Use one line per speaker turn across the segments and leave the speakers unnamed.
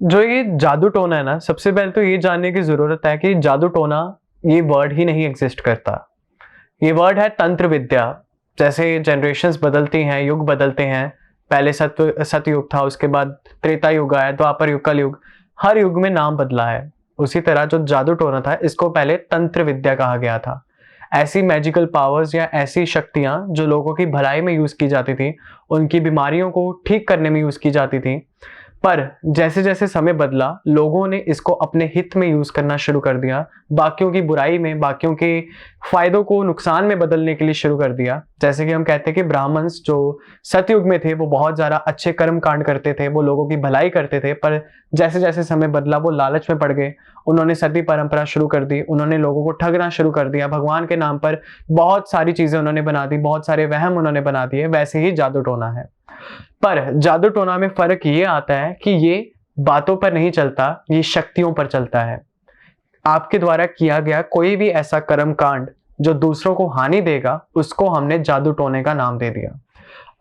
जो ये जादू टोना है ना, सबसे पहले तो ये जानने की जरूरत है कि जादू टोना ये वर्ड ही नहीं एग्जिस्ट करता। ये वर्ड है तंत्र विद्या। जैसे जनरेशन्स बदलती हैं, युग बदलते हैं, पहले सतयुग था, उसके बाद त्रेता युग आया, द्वापर युग, कलयुग, हर युग में नाम बदला है। उसी तरह जो जादू टोना था, इसको पहले तंत्र विद्या कहा गया था। ऐसी मैजिकल पावर्स या ऐसी शक्तियां जो लोगों की भलाई में यूज की जाती थी, उनकी बीमारियों को ठीक करने में यूज की जाती थी। पर जैसे जैसे समय बदला, लोगों ने इसको अपने हित में यूज करना शुरू कर दिया, बाकियों की बुराई में, बाकियों के फायदों को नुकसान में बदलने के लिए शुरू कर दिया। जैसे कि हम कहते हैं कि ब्राह्मण्स जो सतयुग में थे वो बहुत ज्यादा अच्छे कर्म कांड करते थे, वो लोगों की भलाई करते थे, पर जैसे जैसे समय बदला वो लालच में पड़ गए, उन्होंने सती परंपरा शुरू कर दी, उन्होंने लोगों को ठगना शुरू कर दिया, भगवान के नाम पर बहुत सारी चीजें उन्होंने बना दी, बहुत सारे वहम उन्होंने बना दिए। वैसे ही जादू टोना है। पर जादू टोना में फर्क ये आता है कि ये बातों पर नहीं चलता, ये शक्तियों पर चलता है। आपके द्वारा किया गया कोई भी ऐसा कर्म कांड जो दूसरों को हानि देगा, उसको हमने जादू टोने का नाम दे दिया।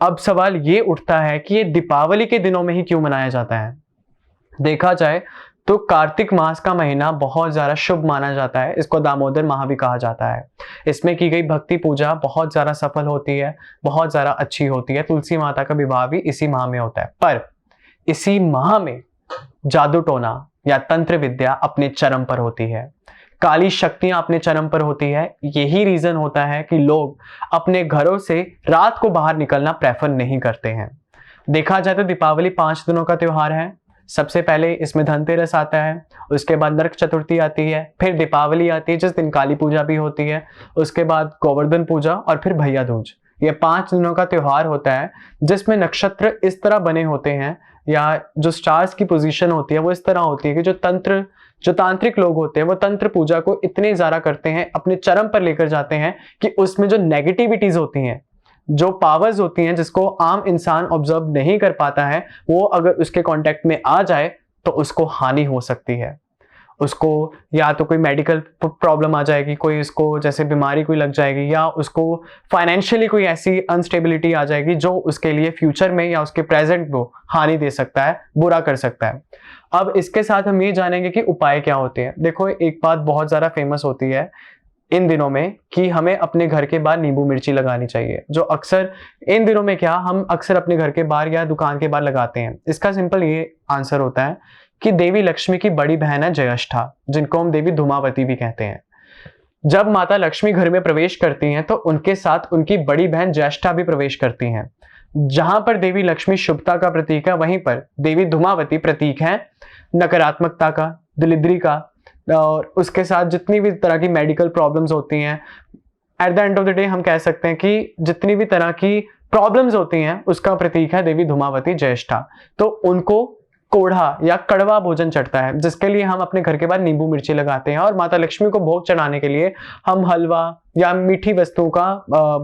अब सवाल ये उठता है कि ये दीपावली के दिनों में ही क्यों मनाया जाता है। देखा जाए तो कार्तिक मास का महीना बहुत ज्यादा शुभ माना जाता है, इसको दामोदर माह भी कहा जाता है। इसमें की गई भक्ति पूजा बहुत ज्यादा सफल होती है, बहुत ज्यादा अच्छी होती है। तुलसी माता का विवाह भी इसी माह में होता है। पर इसी माह में जादू टोना या तंत्र विद्या अपने चरम पर होती है, काली शक्तियां अपने चरम पर होती है। यही रीजन होता है कि लोग अपने घरों से रात को बाहर निकलना प्रेफर नहीं करते हैं। देखा जाए तो दीपावली 5 दिनों का त्योहार है। सबसे पहले इसमें धनतेरस आता है, उसके बाद नरक चतुर्थी आती है, फिर दीपावली आती है जिस दिन काली पूजा भी होती है, उसके बाद गोवर्धन पूजा और फिर भैया दूज। ये 5 दिनों का त्योहार होता है जिसमें नक्षत्र इस तरह बने होते हैं, या जो स्टार्स की पोजीशन होती है वो इस तरह होती है कि जो तांत्रिक लोग होते हैं वो तंत्र पूजा को इतने ज्यादा करते हैं, अपने चरम पर लेकर जाते हैं कि उसमें जो नेगेटिविटीज होती हैं, जो पावर्स होती हैं जिसको आम इंसान ऑब्जर्व नहीं कर पाता है, वो अगर उसके कांटेक्ट में आ जाए तो उसको हानि हो सकती है। उसको या तो कोई मेडिकल प्रॉब्लम आ जाएगी, कोई उसको जैसे बीमारी कोई लग जाएगी, या उसको फाइनेंशियली कोई ऐसी अनस्टेबिलिटी आ जाएगी जो उसके लिए फ्यूचर में या उसके प्रेजेंट को हानि दे सकता है, बुरा कर सकता है। अब इसके साथ हम ये जानेंगे कि उपाय क्या होते हैं। देखो, एक बात बहुत ज्यादा फेमस होती है इन दिनों में कि हमें अपने घर के बाहर नींबू मिर्ची लगानी चाहिए, जो अक्सर इन दिनों में क्या हम अक्सर अपने घर के बाहर या दुकान के बाहर लगाते हैं। इसका सिंपल ये आंसर होता है कि देवी लक्ष्मी की बड़ी बहन है ज्येष्ठा, जिनको हम देवी धूमावती भी कहते हैं। जब माता लक्ष्मी घर में प्रवेश करती हैं तो उनके साथ उनकी बड़ी बहन ज्येष्ठा भी प्रवेश करती हैं। जहां पर देवी लक्ष्मी शुभता का प्रतीक है, वहीं पर देवी धूमावती प्रतीक है नकारात्मकता का, दरिद्री का, और उसके साथ जितनी भी तरह की मेडिकल प्रॉब्लम्स होती हैं। At the end of the day हम कह सकते हैं कि जितनी भी तरह की प्रॉब्लम्स होती हैं उसका प्रतीक है देवी धूमावती ज्येष्ठा। तो उनको कोढ़ा या कड़वा भोजन चढ़ता है, जिसके लिए हम अपने घर के बाहर नींबू मिर्ची लगाते हैं, और माता लक्ष्मी को भोग चढ़ाने के लिए हम हलवा या मीठी वस्तुओं का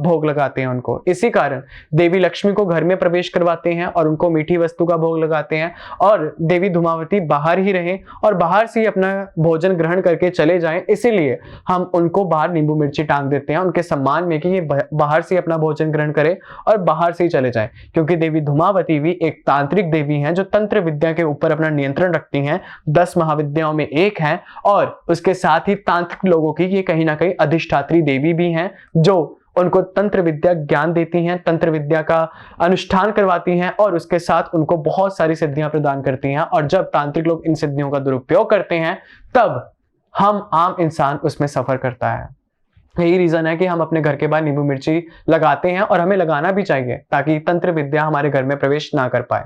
भोग लगाते हैं उनको। इसी कारण देवी लक्ष्मी को घर में प्रवेश करवाते हैं और उनको मीठी वस्तु का भोग लगाते हैं, और देवी धूमावती बाहर ही रहें और बाहर से ही अपना भोजन ग्रहण करके चले जाएं, इसीलिए हम उनको बाहर नींबू मिर्ची टांग देते हैं उनके सम्मान में कि ये बाहर से अपना भोजन ग्रहण करें और बाहर से ही चले जाएं। क्योंकि देवी धूमावती भी एक तांत्रिक देवी हैं जो तंत्र विद्या के ऊपर अपना नियंत्रण रखती हैं, 10 महाविद्याओं में एक हैं, और उसके साथ ही तांत्रिक लोगों की ये कहीं ना कहीं अधिष्ठात्री देवी भी हैं जो उनको तंत्र विद्या ज्ञान देती हैं, तंत्र विद्या का अनुष्ठान करवाती हैं, और उसके साथ उनको बहुत सारी सिद्धियां प्रदान करती हैं। और जब तांत्रिक लोग इन सिद्धियों का दुरुपयोग करते हैं तब हम आम इंसान उसमें सफर करता है। यही रीजन है कि हम अपने घर के बाहर नींबू मिर्ची लगाते हैं, और हमें लगाना भी चाहिए ताकि तंत्र विद्या हमारे घर में प्रवेश ना कर पाए।